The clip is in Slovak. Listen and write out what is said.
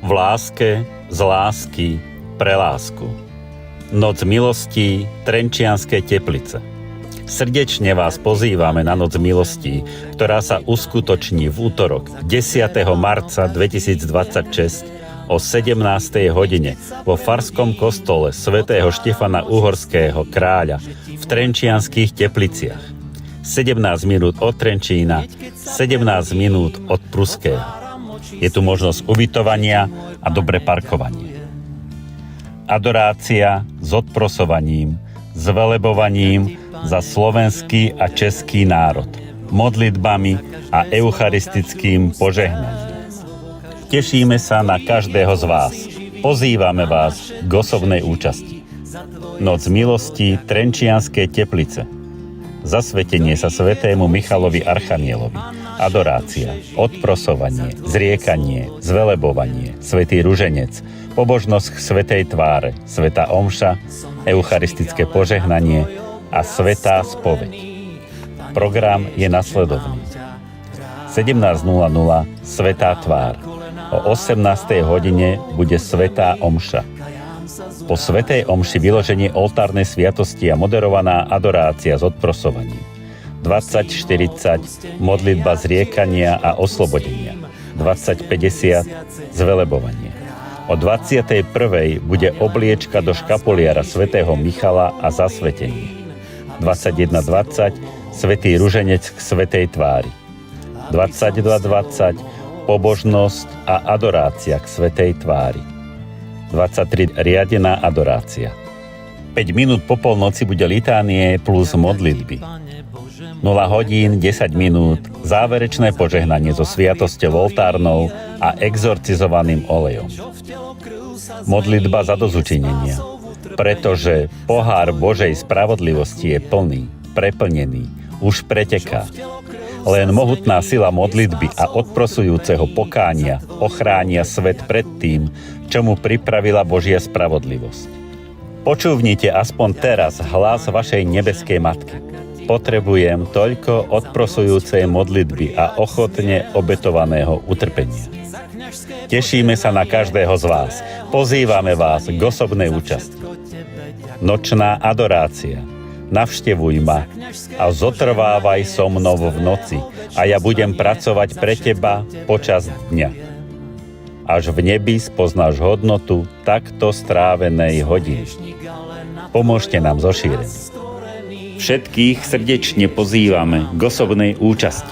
V láske, z lásky, pre lásku. Noc milostí, Trenčianske Teplice. Srdečne vás pozývame na Noc milostí, ktorá sa uskutoční v útorok 10. marca 2026 o 17. hodine vo farskom kostole svätého Štefana Uhorského kráľa v Trenčianskych Tepliciach. 17 minút od Trenčína, 17 minút od Pruského. Je tu možnosť ubytovania a dobré parkovanie. Adorácia s odprosovaním, s velebovaním za slovenský a český národ, modlitbami a eucharistickým požehnaním. Tešíme sa na každého z vás. Pozývame vás k osobnej účasti. Noc milostí, Trenčianske Teplice. Zasvetenie sa svätému Michalovi Archanielovi. Adorácia, odprosovanie, zriekanie, zvelebovanie, svätý ruženec, pobožnosť k svätej tváre, svätá omša, eucharistické požehnanie a svätá spoveď. Program je nasledovný. 17:00 svätá tvár. O 18. hodine bude svätá omša. Po svätej omši vyloženie oltárnej sviatosti a moderovaná adorácia s odprosovaním. 20:40 modlitba zriekania a oslobodenia. 20:50 zvelebovanie. O 21:00 bude obliečka do škapuliara svätého Michala a zasvetenie. 21:20 svätý ruženec k svätej tvári. 22:20 pobožnosť a adorácia k svätej tvári. 23 riadená adorácia. 5 minút po polnoci bude litánie plus modlitby. 0 hodín 10 minút záverečné požehnanie so sviatosťou oltárnou a exorcizovaným olejom. Modlitba zadozučinenia, pretože pohár Božej spravodlivosti je plný, preplnený, už preteká. Len mohutná sila modlitby a odprosujúceho pokánia ochránia svet pred tým, čo mu pripravila Božia spravodlivosť. Počúvnite aspoň teraz hlas vašej nebeskej matky. Potrebujem toľko odprosujúcej modlitby a ochotne obetovaného utrpenia. Tešíme sa na každého z vás. Pozývame vás k osobnej účasti. Nočná adorácia. Navštevuj ma a zotrvávaj so mnou v noci a ja budem pracovať pre teba počas dňa. Až v nebi spoznáš hodnotu takto strávenej hodiny. Pomôžte nám so šírením. Všetkých srdečne pozývame k osobnej účasti.